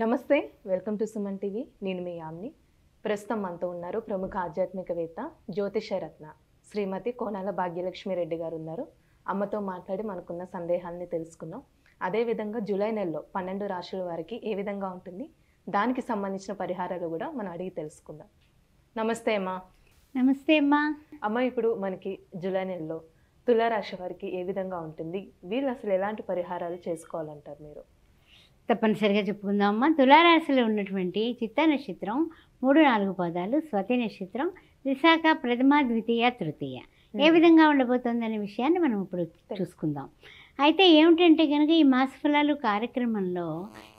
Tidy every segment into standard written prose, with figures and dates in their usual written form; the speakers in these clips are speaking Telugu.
నమస్తే, వెల్కమ్ టు సుమన్ టీవీ. నేను మీ యామ్ని. ప్రస్తుతం మనతో ఉన్నారు ప్రముఖ ఆధ్యాత్మికవేత్త, జ్యోతిషరత్న శ్రీమతి కోనాల భాగ్యలక్ష్మి రెడ్డి గారు ఉన్నారు. అమ్మతో మాట్లాడి మనకున్న సందేహాలని తెలుసుకున్నాం. అదేవిధంగా జూలై నెలలో 12 రాశుల వారికి ఏ విధంగా ఉంటుంది, దానికి సంబంధించిన పరిహారాలు కూడా మనం అడిగి తెలుసుకుందాం. నమస్తే అమ్మా. నమస్తే అమ్మా. అమ్మ, ఇప్పుడు మనకి జూలై నెలలో తులారాశి వారికి ఏ విధంగా ఉంటుంది, వీళ్ళు అసలు ఎలాంటి పరిహారాలు చేసుకోవాలంటారు మీరు? తప్పనిసరిగా చెప్పుకుందాం అమ్మా. తులారాశిలో ఉన్నటువంటి చిత్తా నక్షత్రం 3-4 పాదాలు, స్వతి నక్షత్రం, విశాఖ ప్రథమ, ద్వితీయ, తృతీయ ఏ విధంగా ఉండబోతుందనే విషయాన్ని మనం ఇప్పుడు చూసుకుందాం. అయితే ఏమిటంటే కనుక ఈ మాస ఫలాలు కార్యక్రమంలో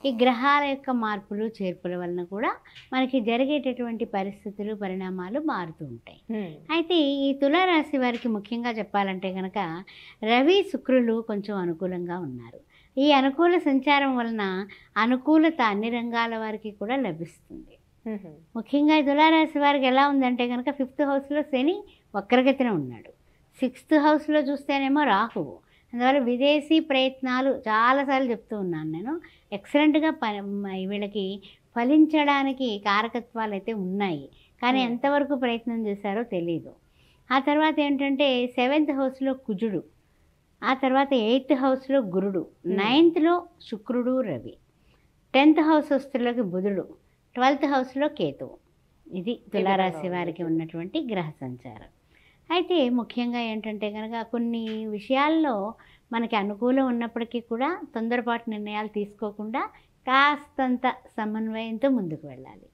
ఈ గ్రహాల యొక్క మార్పులు చేర్పుల వలన కూడా మనకి జరిగేటటువంటి పరిస్థితులు పరిణామాలు మారుతూ ఉంటాయి. అయితే ఈ తులారాశి వారికి ముఖ్యంగా చెప్పాలంటే కనుక రవి శుక్రులు కొంచెం అనుకూలంగా ఉన్నారు. ఈ అనుకూల సంచారం వలన అనుకూలత అన్ని రంగాల వారికి కూడా లభిస్తుంది. ముఖ్యంగా ఈ తులారాశి వారికి ఎలా ఉందంటే కనుక 5th హౌస్లో శని వక్రగతిన ఉన్నాడు. 6th హౌస్లో చూస్తేనేమో రాహువు. అందువల్ల విదేశీ ప్రయత్నాలు చాలాసార్లు చెప్తూ ఉన్నాను నేను, ఎక్సలెంట్గా వీళ్ళకి ఫలించడానికి కారకత్వాలు అయితే ఉన్నాయి. కానీ ఎంతవరకు ప్రయత్నం చేశారో తెలీదు. ఆ తర్వాత ఏంటంటే 7th హౌస్లో కుజుడు, ఆ తర్వాత 8th హౌస్లో గురుడు, 9th శుక్రుడు రవి, 10th హౌస్ వస్తువులకి బుధుడు, 12th హౌస్లో కేతువు. ఇది తులారాశి వారికి ఉన్నటువంటి గ్రహ సంచారం. అయితే ముఖ్యంగా ఏంటంటే కనుక కొన్ని విషయాల్లో మనకి అనుకూలం ఉన్నప్పటికీ కూడా తొందరపాటు నిర్ణయాలు తీసుకోకుండా కాస్తంత సమన్వయంతో ముందుకు వెళ్ళాలి.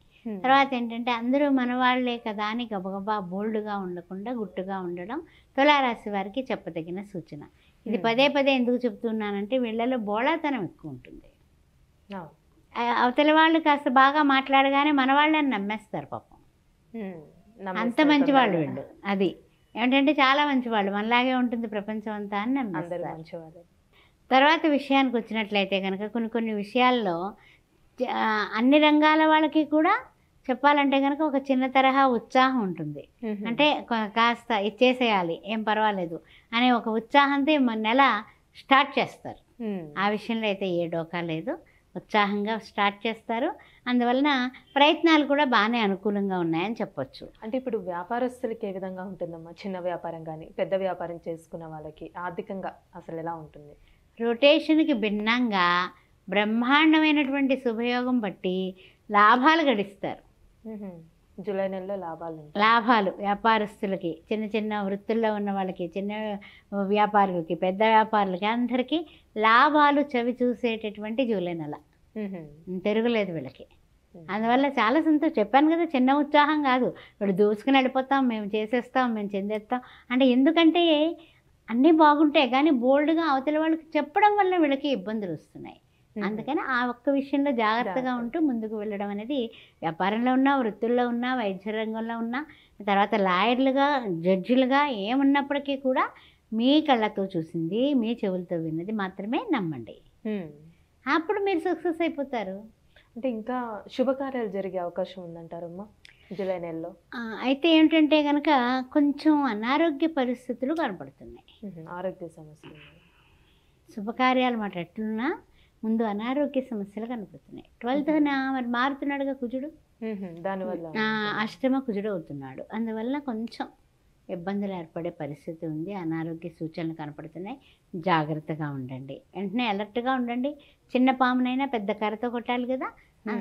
తర్వాత ఏంటంటే అందరూ మనవాళ్లే కదా అని గబగబా బోల్డ్గా ఉండకుండా గుట్టుగా ఉండడం తులారాశి వారికి చెప్పదగిన సూచన. ఇది పదే పదే ఎందుకు చెప్తున్నానంటే వీళ్ళలో బోళాతనం ఎక్కువ ఉంటుంది. అవతల వాళ్ళు కాస్త బాగా మాట్లాడగానే మన వాళ్ళని నమ్మేస్తారు పాపం. అంత మంచి వాళ్ళు వీళ్ళు. అది ఏమిటంటే చాలా మంచివాళ్ళు, మనలాగే ఉంటుంది ప్రపంచం అంతా అని నమ్మేస్తారు. తర్వాత విషయానికి వచ్చినట్లయితే కనుక కొన్ని విషయాల్లో అన్ని రంగాల వాళ్ళకి కూడా చెప్పాలంటే కనుక ఒక చిన్న తరహా ఉత్సాహం ఉంటుంది. అంటే కాస్త ఇచ్చేసేయాలి, ఏం పర్వాలేదు అనే ఒక ఉత్సాహంతో నెల స్టార్ట్ చేస్తారు. ఆ విషయంలో అయితే ఏ డోకా లేదు, ఉత్సాహంగా స్టార్ట్ చేస్తారు. అందువలన ప్రయత్నాలు కూడా బాగానే అనుకూలంగా ఉన్నాయని చెప్పొచ్చు. అంటే ఇప్పుడు వ్యాపారస్తులకి ఏ విధంగా ఉంటుందమ్మా? చిన్న వ్యాపారం కానీ పెద్ద వ్యాపారం చేసుకున్న వాళ్ళకి ఆర్థికంగా అసలు ఎలా ఉంటుంది? రొటేషన్కి భిన్నంగా బ్రహ్మాండమైనటువంటి శుభయోగం బట్టి లాభాలు గడిస్తారు. జూలై నెలలో లాభాలు వ్యాపారస్తులకి, చిన్న చిన్న వృత్తుల్లో ఉన్న వాళ్ళకి, చిన్న వ్యాపారులకి, పెద్ద వ్యాపారులకి అందరికీ లాభాలు చవి చూసేటటువంటి జూలై నెల. తిరుగులేదు వీళ్ళకి. అందువల్ల చాలా సంతోషం. చెప్పాను కదా, చిన్న ఉత్సాహం కాదు, వీళ్ళు దూసుకుని వెళ్ళిపోతాం, మేము చేసేస్తాం, మేము చెందేస్తాం అంటే. ఎందుకంటే అన్నీ బాగుంటాయి కానీ బోల్డ్గా అవతల వాళ్ళకి చెప్పడం వల్ల వీళ్ళకి ఇబ్బందులు వస్తున్నాయి. అందుకని ఆ ఒక్క విషయంలో జాగ్రత్తగా ఉంటూ ముందుకు వెళ్ళడం అనేది వ్యాపారంలో ఉన్నా, వృత్తుల్లో ఉన్నా, వైద్య రంగంలో ఉన్నా, తర్వాత లాయర్లుగా, జడ్జిలుగా ఏమున్నప్పటికీ కూడా మీ కళ్ళతో చూసింది, మీ చెవులతో విన్నది మాత్రమే నమ్మండి. అప్పుడు మీరు సక్సెస్ అయిపోతారు. అంటే ఇంకా శుభకార్యాలు జరిగే అవకాశం ఉందంటారమ్మా జూలై నెలలో? అయితే ఏమిటంటే కనుక కొంచెం అనారోగ్య పరిస్థితులు కనపడుతున్నాయి. ఆరోగ్య సమస్యలు, శుభకార్యాలు మాట ఎట్లున్నా ముందు అనారోగ్య సమస్యలు కనపడుతున్నాయి. 12th మరి మారుతున్నాడుగా కుజుడు, దానివల్ల అష్టమ కుజుడు అవుతున్నాడు. అందువల్ల కొంచెం ఇబ్బందులు ఏర్పడే పరిస్థితి ఉంది. అనారోగ్య సూచనలు కనపడుతున్నాయి. జాగ్రత్తగా ఉండండి, వెంటనే అలర్ట్గా ఉండండి. చిన్న పామునైనా పెద్ద కర్రతో కొట్టాలి కదా,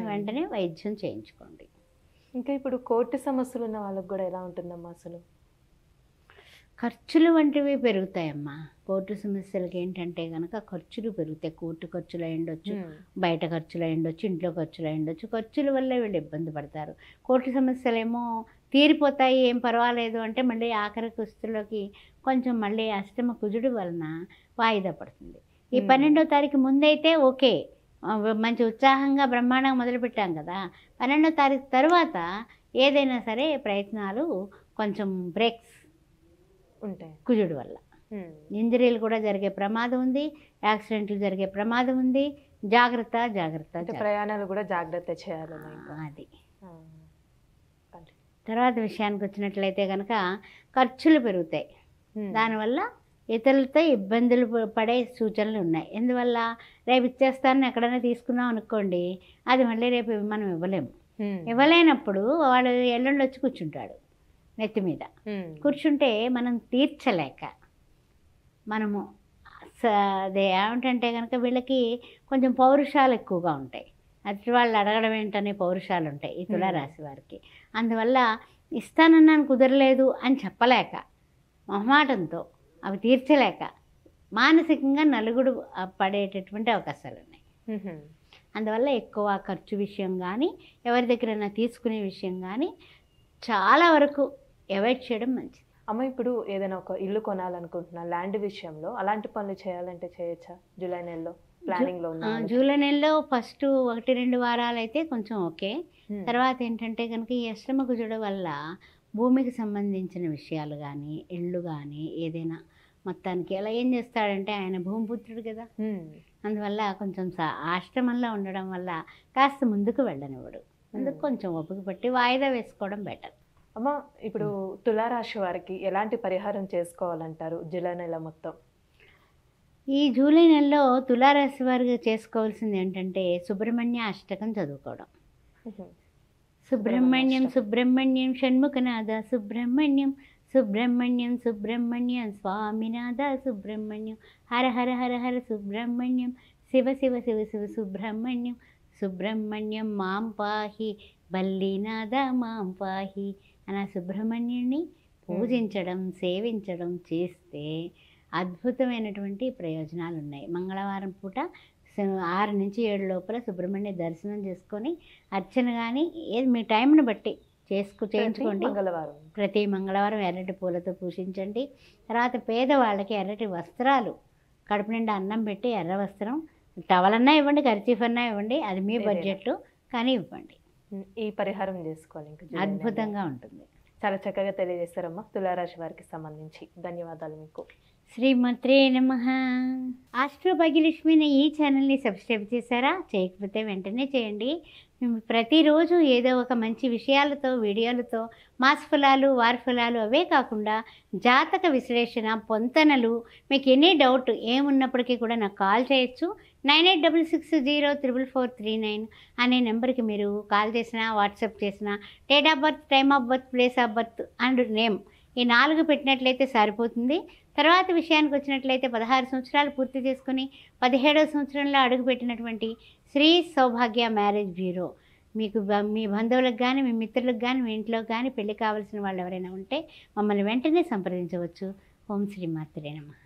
వెంటనే వైద్యం చేయించుకోండి. ఇంకా ఇప్పుడు కోర్టు సమస్యలు ఉన్న వాళ్ళకి కూడా ఎలా ఉంటుందమ్మా అసలు? ఖర్చులు వంటివి పెరుగుతాయమ్మా. కోర్టు సమస్యలకి ఏంటంటే కనుక ఖర్చులు పెరుగుతాయి. కోర్టు ఖర్చులు అయి ఉండొచ్చు, బయట ఖర్చులు అయి ఉండొచ్చు, ఇంట్లో ఖర్చులు అయి ఉండొచ్చు. ఖర్చుల వల్లే వీళ్ళు ఇబ్బంది పడతారు. కోర్టు సమస్యలేమో తీరిపోతాయి, ఏం పర్వాలేదు అంటే మళ్ళీ ఆఖరి కుస్తులోకి కొంచెం మళ్ళీ అష్టమ కుజుడు వలన వాయిదా పడుతుంది. ఈ 12వ తారీఖు ముందైతే ఓకే, మంచి ఉత్సాహంగా బ్రహ్మాండంగా మొదలుపెట్టాం కదా. 12వ తారీఖు తర్వాత ఏదైనా సరే ప్రయత్నాలు కొంచెం బ్రేక్స్ ఉంటాయి కుజుడు వల్ల. ఇంజరీలు కూడా జరిగే ప్రమాదం ఉంది, యాక్సిడెంట్లు జరిగే ప్రమాదం ఉంది. జాగ్రత్త జాగ్రత్త. ప్రయాణాలు కూడా జాగ్రత్త చేయాలి. అది తర్వాత విషయానికి వచ్చినట్లయితే కనుక ఖర్చులు పెరుగుతాయి. దానివల్ల ఇతరులతో ఇబ్బందులు పడే సూచనలు ఉన్నాయి. ఎందువల్ల రేపు ఇచ్చేస్తానని ఎక్కడైనా తీసుకున్నాం అనుకోండి, అది మళ్ళీ రేపు మనం ఇవ్వలేము. ఇవ్వలేనప్పుడు వాడు ఎల్లుండి వచ్చి కూర్చుంటాడు నెత్తి మీద. కూర్చుంటే మనం తీర్చలేక మనము అదే ఏమిటంటే కనుక వీళ్ళకి కొంచెం పౌరుషాలు ఎక్కువగా ఉంటాయి. అటు వాళ్ళు అడగడం ఏంటనే పౌరుషాలు ఉంటాయి ఈ తులారాశి వారికి. అందువల్ల ఇస్తానన్నాను కుదరలేదు అని చెప్పలేక, మొహమాటంతో అవి తీర్చలేక మానసికంగా నలుగుడు పడేటటువంటి అవకాశాలు ఉన్నాయి. అందువల్ల ఎక్కువ ఖర్చు విషయం కానీ, ఎవరి దగ్గరైనా తీసుకునే విషయం కానీ చాలా వరకు అవాయిడ్ చేయడం మంచిది. అమ్మ, ఇప్పుడు ఏదైనా ఒక ఇల్లు కొనాలనుకుంటున్నా, ల్యాండ్ విషయంలో అలాంటి పనులు చేయాలంటే చేయొచ్చా? జూలై నెలలో ప్లానింగ్లో ఉన్న జూలై నెలలో ఫస్ట్ 1-2 వారాలు అయితే కొంచెం ఓకే. తర్వాత ఏంటంటే కనుక ఈ అష్టమ కుజుడు వల్ల భూమికి సంబంధించిన విషయాలు కానీ, ఇళ్ళు కానీ ఏదైనా మొత్తానికి అలా ఏం చేస్తాడంటే ఆయన భూమిపుత్రుడు కదా, అందువల్ల కొంచెం ఆశ్రమంలో ఉండడం వల్ల కాస్త ముందుకు వెళ్ళనివ్వడు. అందుకు కొంచెం ఓపిక పట్టి వాయిదా వేసుకోవడం బెటర్. అమ్మ, ఇప్పుడు తులారాశి వారికి ఎలాంటి పరిహారం చేసుకోవాలంటారు జూలై నెల మొత్తం? ఈ జూలై నెలలో తులారాశి వారికి చేసుకోవాల్సింది ఏంటంటే సుబ్రహ్మణ్య అష్టకం చదువుకోవడం. సుబ్రహ్మణ్యం సుబ్రహ్మణ్యం షణ్ముఖనాథ సుబ్రహ్మణ్యం సుబ్రహ్మణ్యం సుబ్రహ్మణ్యం స్వామినాథ సుబ్రహ్మణ్యం హర హర హర హర సుబ్రహ్మణ్యం శివ శివ శివ శివ సుబ్రహ్మణ్యం సుబ్రహ్మణ్యం మాం పాహి బల్లీనాథ మాం పాహి అన్న సుబ్రహ్మణ్యుని పూజించడం, సేవించడం చేస్తే అద్భుతమైనటువంటి ప్రయోజనాలు ఉన్నాయి. మంగళవారం పూట 6 నుంచి 7 లోపల సుబ్రహ్మణ్య దర్శనం చేసుకొని అర్చన కానీ ఏది మీ టైంని బట్టి చేయించుకోండి. ప్రతి మంగళవారం ఎర్రటి పూలతో పూజించండి. తర్వాత పేదవాళ్ళకి ఎర్రటి వస్త్రాలు, కడుపు నిండా అన్నం పెట్టి ఎర్ర వస్త్రం, టవల్ అన్నా ఇవ్వండి, కర్చీఫ్ అన్నా ఇవ్వండి, అది మీ బడ్జెట్లో కానీ ఇవ్వండి. ఈ పరిహారం చేసుకోవాలి, ఇంకా అద్భుతంగా ఉంటుంది. చాలా చక్కగా తెలియజేస్తారమ్మా తులారాశి వారికి సంబంధించి. ధన్యవాదాలు మీకు. శ్రీమాత్రే నమః. ఆస్ట్రో భాగ్యలక్ష్మి ఈ ఛానల్ని సబ్స్క్రైబ్ చేశారా? చేయకపోతే వెంటనే చేయండి. మేము ప్రతిరోజు ఏదో ఒక మంచి విషయాలతో, వీడియోలతో, మాస ఫలాలు, వార ఫలాలు అవే కాకుండా జాతక విశ్లేషణ, పొంతనలు, మీకు ఎనీ డౌట్ ఏమున్నప్పటికీ కూడా నాకు కాల్ చేయొచ్చు. 9866044439 అనే నెంబర్కి మీరు కాల్ చేసినా, వాట్సాప్ చేసినా, date of birth, time of birth, place of birth and name ఈ 4 పెట్టినట్లయితే సరిపోతుంది. తర్వాత విషయానికి వచ్చినట్లయితే 16 సంవత్సరాలు పూర్తి చేసుకుని 17వ సంవత్సరంలో అడుగుపెట్టినటువంటి శ్రీ సౌభాగ్య మ్యారేజ్ బ్యూరో, మీకు మీ బంధువులకు కానీ, మీ మిత్రులకు కానీ, మీ ఇంట్లో కానీ పెళ్లి కావాల్సిన వాళ్ళు ఎవరైనా ఉంటే మమ్మల్ని వెంటనే సంప్రదించవచ్చు. ఓం శ్రీ మాత్రే నమః.